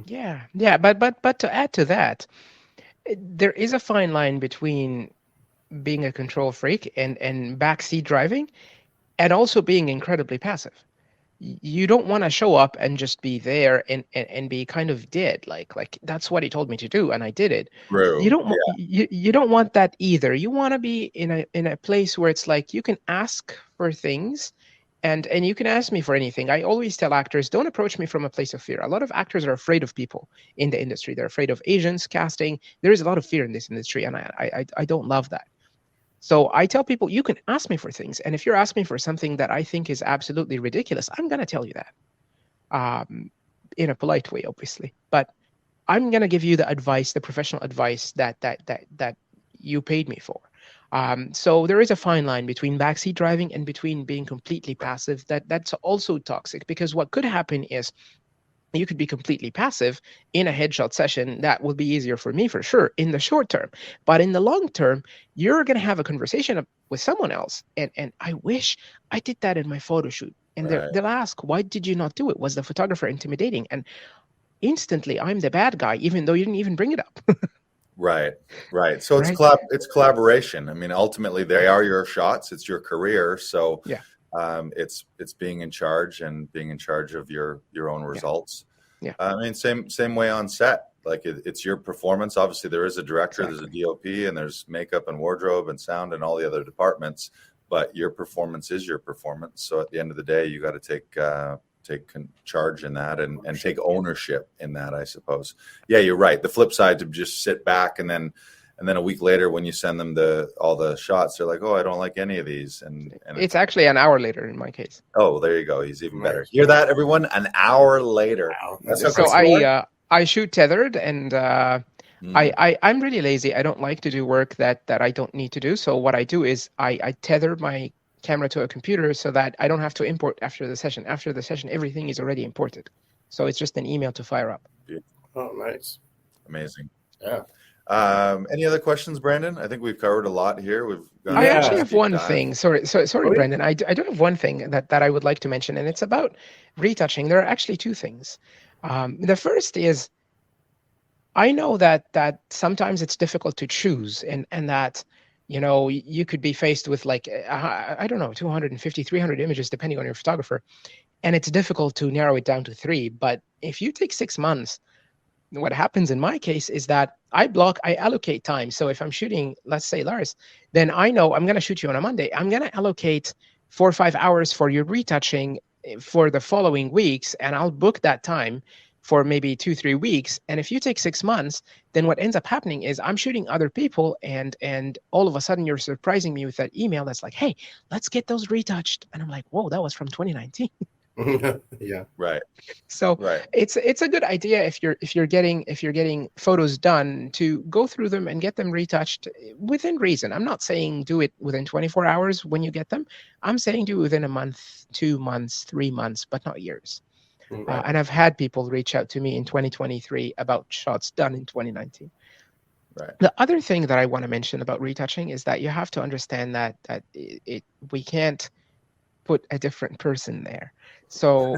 Yeah. But to add to that, there is a fine line between being a control freak and backseat driving, and also being incredibly passive. You don't want to show up and just be there and be kind of dead, like that's what he told me to do and I did it. True. You don't want that either. You want to be in a place where it's like you can ask for things, and you can ask me for anything. I always tell actors, don't approach me from a place of fear. A lot of actors are afraid of people in the industry. They're afraid of agents, casting. There is a lot of fear in this industry, and I don't love that. So I tell people, you can ask me for things. And if you're asking me for something that I think is absolutely ridiculous, I'm going to tell you that in a polite way, obviously. But I'm going to give you the advice, the professional advice that you paid me for. So there is a fine line between backseat driving and between being completely passive. That's also toxic, because what could happen is you could be completely passive in a headshot session. That will be easier for me for sure in the short term. But in the long term, you're going to have a conversation with someone else. And I wish I did that in my photo shoot. And they'll ask, why did you not do it? Was the photographer intimidating? And instantly, I'm the bad guy, even though you didn't even bring it up. Right. So it's collaboration. I mean, ultimately, they are your shots. It's your career. So it's being in charge and being in charge of your own results. I mean, same way on set. Like it's your performance. Obviously, there is a director, there's a DOP, and there's makeup and wardrobe and sound and all the other departments. But your performance is your performance. So at the end of the day, you got to take charge in that and take ownership in that, I suppose. Yeah, you're right. The flip side, to just sit back and then and then a week later when you send them all the shots, they're like, oh, I don't like any of these, and it's actually an hour later in my case. Oh, there you go. He's even better. Hear that, everyone? An hour later. Wow. That's how So quick I shoot tethered, and I'm really lazy. I don't like to do work that I don't need to do. So what I do is I tether my camera to a computer so that I don't have to import after the session. After the session, everything is already imported. So it's just an email to fire up. Oh, nice. Amazing. Yeah. Any other questions, Brandon? I think we've covered a lot here. I actually have one dive. thing. Sorry, Brandon. I do have one thing that I would like to mention, and it's about retouching. There are actually two things. The first is, I know that sometimes it's difficult to choose, and that, you know, you could be faced with like, I don't know, 250, 300 images, depending on your photographer, and it's difficult to narrow it down to 3. But if you take 6 months, what happens in my case is that I allocate time. So if I'm shooting, let's say Lars, then I know I'm going to shoot you on a Monday. I'm going to allocate 4 or 5 hours for your retouching for the following weeks, and I'll book that time for maybe 2-3 weeks. And if you take 6 months, then what ends up happening is I'm shooting other people, and all of a sudden you're surprising me with that email that's like, hey, let's get those retouched. And I'm like, whoa, that was from 2019. Yeah. Right. So it's a good idea if you're getting photos done to go through them and get them retouched within reason. I'm not saying do it within 24 hours when you get them. I'm saying do it within a month, 2 months, 3 months, but not years. Right. And I've had people reach out to me in 2023 about shots done in 2019. Right. The other thing that I want to mention about retouching is that you have to understand that we can't put a different person there. So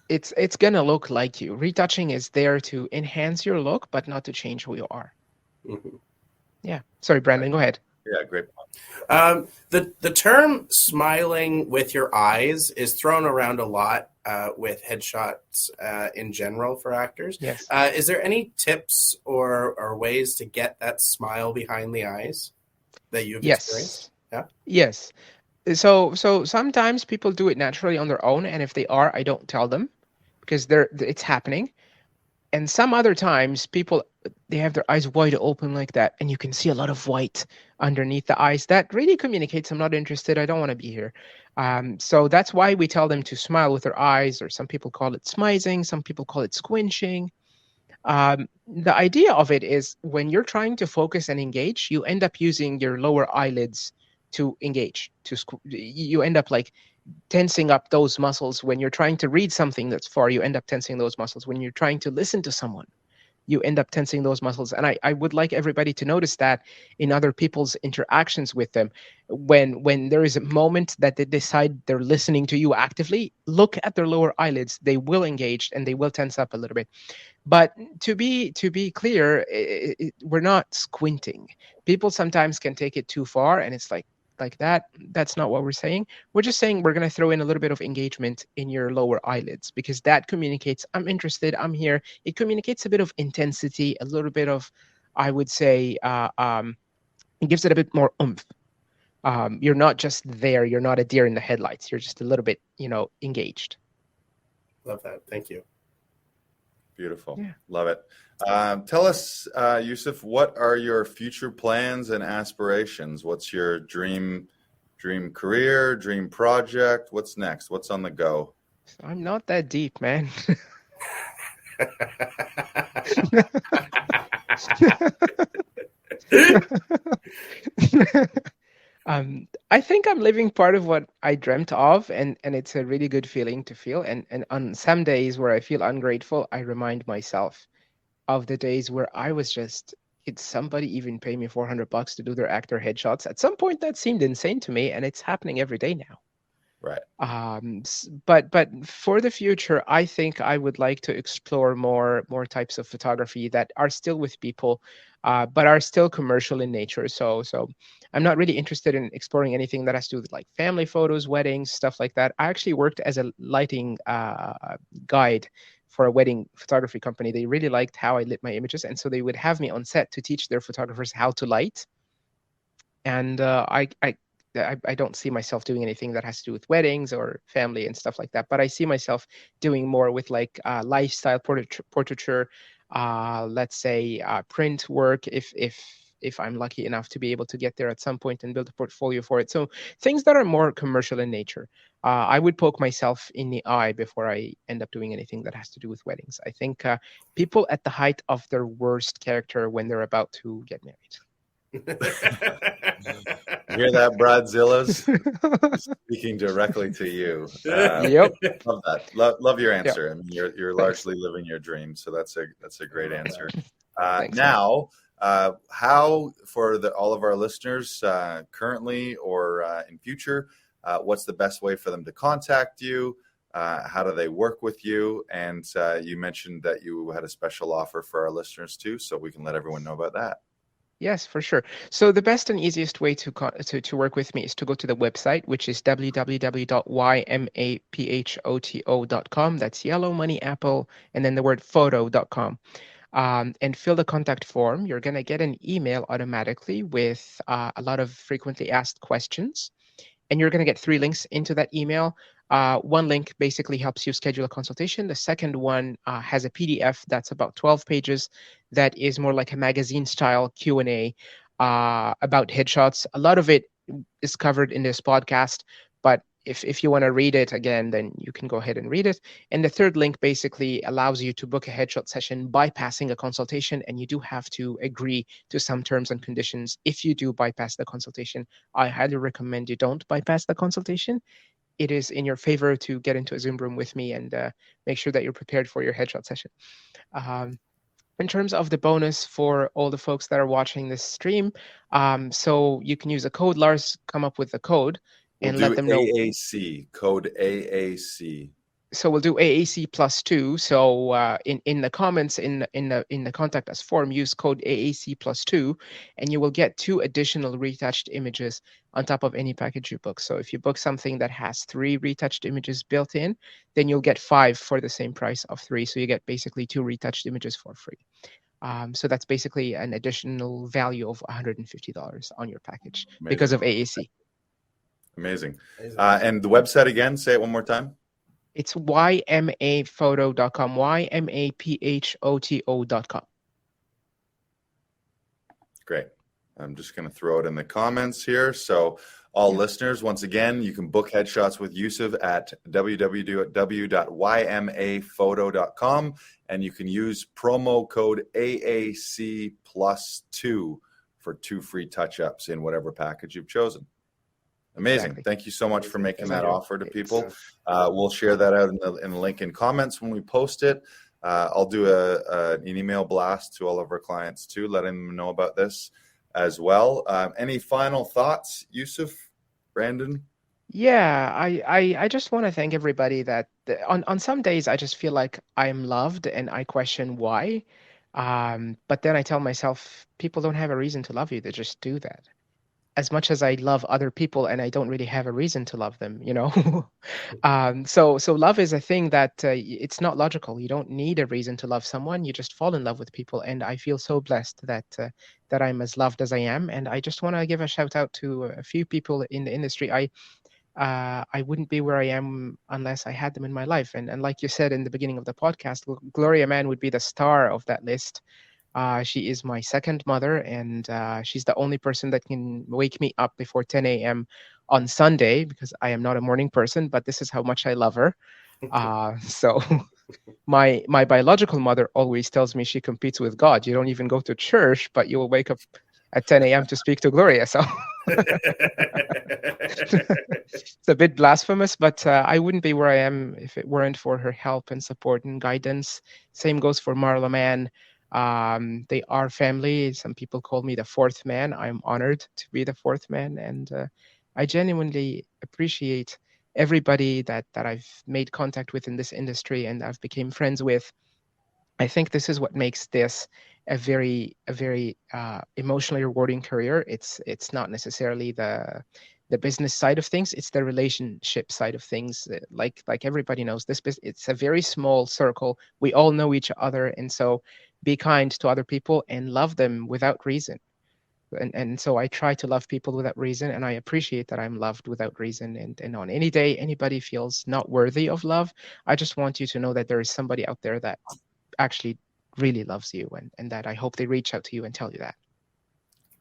it's gonna look like you. Retouching is there to enhance your look, but not to change who you are. Mm-hmm. Yeah. Sorry, Brandon, go ahead. Yeah, great point. The term smiling with your eyes is thrown around a lot with headshots in general for actors. Yes. Is there any tips or ways to get that smile behind the eyes that you've experienced? Yeah. Yes. So sometimes people do it naturally on their own, and if they are, I don't tell them because it's happening. And some other times people, they have their eyes wide open like that, and you can see a lot of white underneath the eyes. That really communicates, I'm not interested, I don't want to be here. So that's why we tell them to smile with their eyes, or some people call it smizing, some people call it squinching. The idea of it is when you're trying to focus and engage, you end up using your lower eyelids to engage. You end up like tensing up those muscles. When you're trying to read something that's far, you end up tensing those muscles. When you're trying to listen to someone, you end up tensing those muscles. And I would like everybody to notice that in other people's interactions with them. When there is a moment that they decide they're listening to you actively, look at their lower eyelids. They will engage and they will tense up a little bit. But to be clear, we're not squinting. People sometimes can take it too far, and it's like that. That's not what we're saying. We're just saying we're going to throw in a little bit of engagement in your lower eyelids, because that communicates, I'm interested, I'm here. It communicates a bit of intensity, a little bit of, I would say, it gives it a bit more oomph. You're not just there. You're not a deer in the headlights. You're just a little bit, engaged. Love that. Thank you. Beautiful. Yeah. Love it. Tell us, Youssef, what are your future plans and aspirations? What's your dream career, dream project? What's next? What's on the go? I'm not that deep, man. I think I'm living part of what I dreamt of, and it's a really good feeling to feel. And on some days where I feel ungrateful, I remind myself of the days where I was just, did somebody even pay me $400 to do their actor headshots? At some point that seemed insane to me, and it's happening every day now. Right. But for the future, I think I would like to explore more types of photography that are still with people, but are still commercial in nature. So I'm not really interested in exploring anything that has to do with like family photos, weddings, stuff like that. I actually worked as a lighting guide for a wedding photography company. They really liked how I lit my images, and so they would have me on set to teach their photographers how to light. And I don't see myself doing anything that has to do with weddings or family and stuff like that. But I see myself doing more with like lifestyle portraiture, let's say print work, if I'm lucky enough to be able to get there at some point and build a portfolio for it. So things that are more commercial in nature. I would poke myself in the eye before I end up doing anything that has to do with weddings. I think people at the height of their worst character when they're about to get married. Hear that, Bradzillas? Speaking directly to you. Yep. Love that. Love your answer. Yep. I mean, you're largely living your dream, so that's a great answer. Thanks, now, how for all of our listeners currently or in future, what's the best way for them to contact you? How do they work with you? And you mentioned that you had a special offer for our listeners too, so we can let everyone know about that. Yes, for sure. So the best and easiest way to work with me is to go to the website, which is www.ymaphoto.com. That's yellow money apple, and then the word photo.com. And fill the contact form. You're going to get an email automatically with a lot of frequently asked questions. And you're going to get 3 links into that email. One link basically helps you schedule a consultation. The second one has a PDF that's about 12 pages that is more like a magazine style Q&A about headshots. A lot of it is covered in this podcast, but if you want to read it again, then you can go ahead and read it. And the third link basically allows you to book a headshot session bypassing a consultation, and you do have to agree to some terms and conditions. If you do bypass the consultation, I highly recommend you don't bypass the consultation. It is in your favor to get into a Zoom room with me and make sure that you're prepared for your headshot session. In terms of the bonus for all the folks that are watching this stream, so you can use a code. Lars, come up with the code. And let them know AAC, code AAC. So we'll do AAC +2. So in the comments in the contact us form, use code AAC +2, and you will get 2 additional retouched images on top of any package you book. So if you book something that has 3 retouched images built in, then you'll get 5 for the same price of 3. So you get basically 2 retouched images for free. So that's basically an additional value of $150 on your package. Amazing. Because of AAC. Amazing. And the website again, say it one more time. It's ymaphoto.com, ymaphoto.com. Great. I'm just going to throw it in the comments here. So all listeners, once again, you can book headshots with Youssef at www.ymaphoto.com, and you can use promo code AAC +2 for 2 free touch-ups in whatever package you've chosen. Amazing. Exactly. Thank you so much for making that offer to people. We'll share that out in the link in comments when we post it. I'll do an email blast to all of our clients too, letting them know about this as well. Any final thoughts, Youssef, Brandon? Yeah, I just want to thank everybody that on some days I just feel like I'm loved and I question why. But then I tell myself, people don't have a reason to love you. They just do that. As much as I love other people and I don't really have a reason to love them, you know. So love is a thing that it's not logical. You don't need a reason to love someone. You just fall in love with people. And I feel so blessed that I'm as loved as I am. And I just want to give a shout out to a few people in the industry. I wouldn't be where I am unless I had them in my life. And like you said in the beginning of the podcast, Gloria Mann would be the star of that list. She is my second mother, and she's the only person that can wake me up before 10 a.m. on Sunday because I am not a morning person, but this is how much I love her. So my biological mother always tells me she competes with God. You don't even go to church, but you will wake up at 10 a.m. to speak to Gloria. So it's a bit blasphemous, but I wouldn't be where I am if it weren't for her help and support and guidance. Same goes for Marla Mann. They are family. Some people call me the 4th man. I'm honored to be the 4th man, and I genuinely appreciate everybody that I've made contact with in this industry and I've become friends with. I think this is what makes this a very emotionally rewarding career. It's not necessarily the business side of things, it's the relationship side of things. Like everybody knows, it's a very small circle. We all know each other, and so be kind to other people and love them without reason. And so I try to love people without reason, and I appreciate that I'm loved without reason. And on any day anybody feels not worthy of love, I just want you to know that there is somebody out there that actually really loves you, and that I hope they reach out to you and tell you that.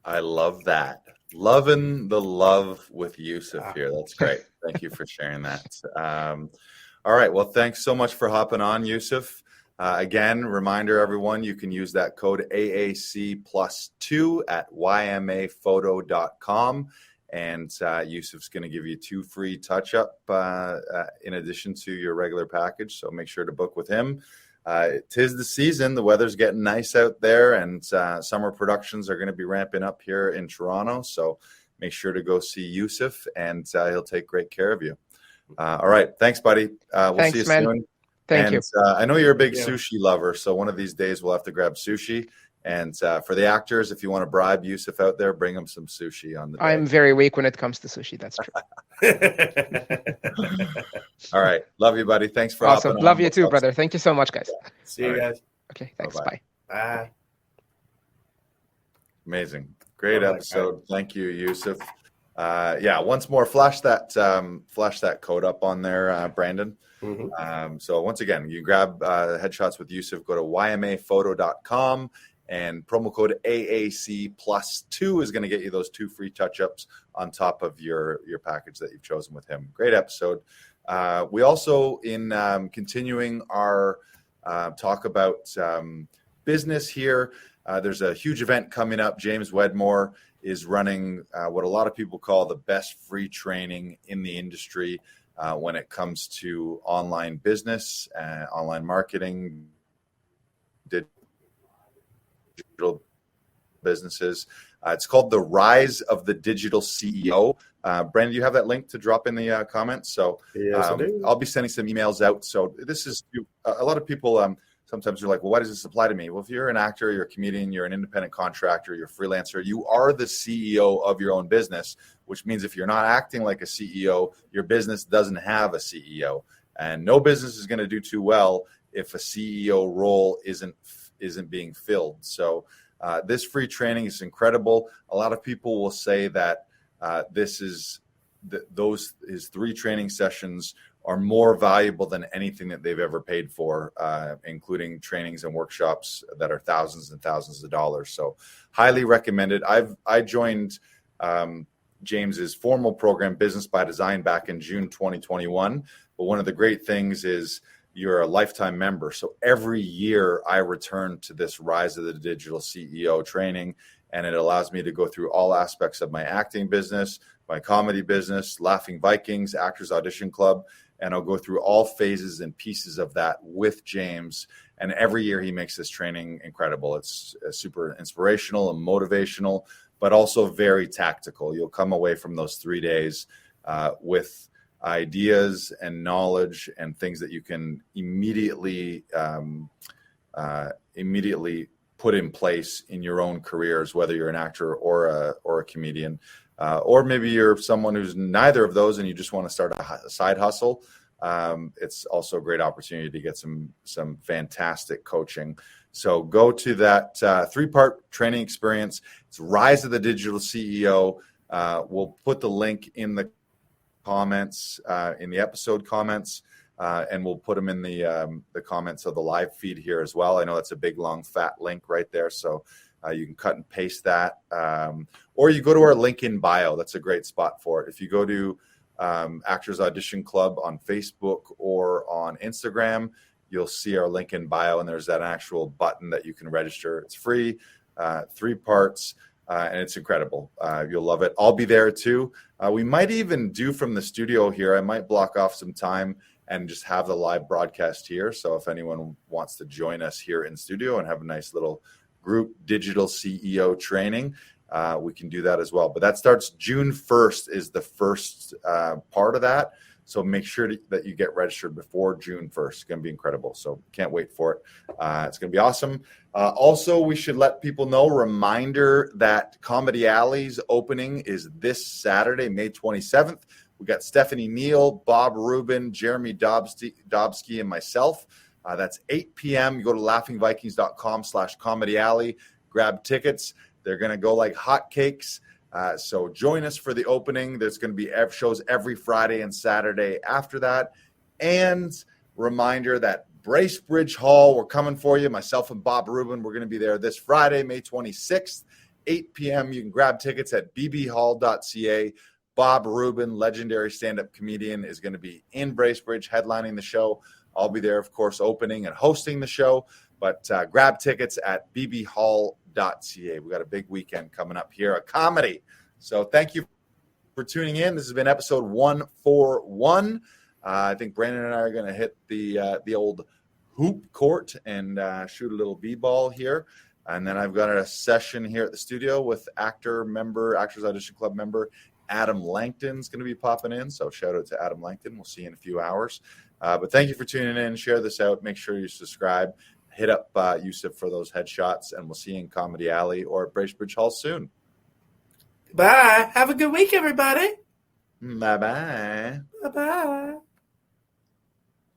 I love that. Loving the love with Youssef here. That's great. Thank you for sharing that. All right. Well, thanks so much for hopping on, Youssef. Again, reminder, everyone, you can use that code AAC+2 at ymaphoto.com. And Youssef's going to give you 2 free touch-up in addition to your regular package. So make sure to book with him. 'Tis the season. The weather's getting nice out there, and summer productions are going to be ramping up here in Toronto. So make sure to go see Youssef, and he'll take great care of you. All right. Thanks, buddy. We'll Thanks, see you man. soon. Thank you. I know you're a big sushi lover, so one of these days we'll have to grab sushi. And for the actors, if you want to bribe Youssef out there, bring him some sushi on the day. I'm very weak when it comes to sushi. That's true. All right. Love you, buddy. Thanks for Awesome. hopping on. Love you too, brother. Thank you so much, guys. See you guys. Okay. Thanks. Bye-bye. Bye. Bye. Amazing. Great Oh my episode. Thank you, Youssef. Once more, flash that code up on there, Brandon. Mhm. So once again, you grab headshots with Youssef, go to ymaphoto.com, and promo code AAC+2 is going to get you those 2 free touch-ups on top of your package that you've chosen with him. Great episode. We also, in continuing our talk about business here, there's a huge event coming up. James Wedmore is running what a lot of people call the best free training in the industry when it comes to online business, online marketing, digital businesses. It's called The Rise of the Digital CEO. Brandon, do you have that link to drop in the comments? So Yes, I do. I'll be sending some emails out. So this is a lot of people sometimes you're like, well, why does this apply to me? Well, if you're an actor, you're a comedian, you're an independent contractor, you're a freelancer, you are the CEO of your own business, which means if you're not acting like a CEO, your business doesn't have a CEO. And no business is going to do too well if a CEO role isn't being filled. So this free training is incredible. A lot of people will say that his 3 training sessions are more valuable than anything that they've ever paid for, including trainings and workshops that are thousands and thousands of dollars. So highly recommended. I joined James's formal program, Business by Design, back in June 2021. But one of the great things is you're a lifetime member. So every year I return to this Rise of the Digital CEO training, and it allows me to go through all aspects of my acting business, my comedy business, Laughing Vikings, Actors Audition Club, and I'll go through all phases and pieces of that with James. And every year he makes this training incredible. It's super inspirational and motivational, but also very tactical. You'll come away from those 3 days with ideas and knowledge and things that you can immediately put in place in your own careers, whether you're an actor or a comedian. Or maybe you're someone who's neither of those and you just want to start a side hustle. It's also a great opportunity to get some fantastic coaching. So go to that 3-part training experience. It's Rise of the Digital CEO. We'll put the link in the comments, in the episode comments, and we'll put them in the comments of the live feed here as well. I know that's a big, long, fat link right there. So you can cut and paste that, or you go to our link in bio. That's a great spot for it. If you go to Actors Audition Club on Facebook or on Instagram, you'll see our link in bio, and there's that actual button that you can register. It's free, 3 parts, and it's incredible. You'll love it. I'll be there too. We might even do from the studio here. I might block off some time and just have the live broadcast here. So if anyone wants to join us here in studio and have a nice little group digital CEO training, we can do that as well. But that starts June 1st is the first part of that. So make sure that you get registered before June 1st. It's going to be incredible. So can't wait for it. It's going to be awesome. Also, we should let people know, reminder that Comedy Alley's opening is this Saturday, May 27th. We got Stephanie Neal, Bob Rubin, Jeremy Dobsky, and myself. That's 8 p.m. You go to laughingvikings.com/Comedy Alley, grab tickets. They're going to go like hotcakes. So join us for the opening. There's going to be shows every Friday and Saturday after that. And reminder that Bracebridge Hall, we're coming for you. Myself and Bob Rubin, we're going to be there this Friday, May 26th, 8 p.m. You can grab tickets at bbhall.ca. Bob Rubin, legendary stand-up comedian, is going to be in Bracebridge headlining the show. I'll be there, of course, opening and hosting the show. But grab tickets at bbhall.ca. We've got a big weekend coming up here, a comedy. So thank you for tuning in. This has been episode 141. I think Brandon and I are going to hit the old hoop court and shoot a little b-ball here. And then I've got a session here at the studio with Actors Audition Club member Adam Langton's going to be popping in. So shout out to Adam Langton. We'll see you in a few hours. But thank you for tuning in. Share this out. Make sure you subscribe. Hit up Youssef for those headshots, and we'll see you in Comedy Alley or at Bracebridge Hall soon. Bye. Have a good week, everybody. Bye-bye. Bye-bye.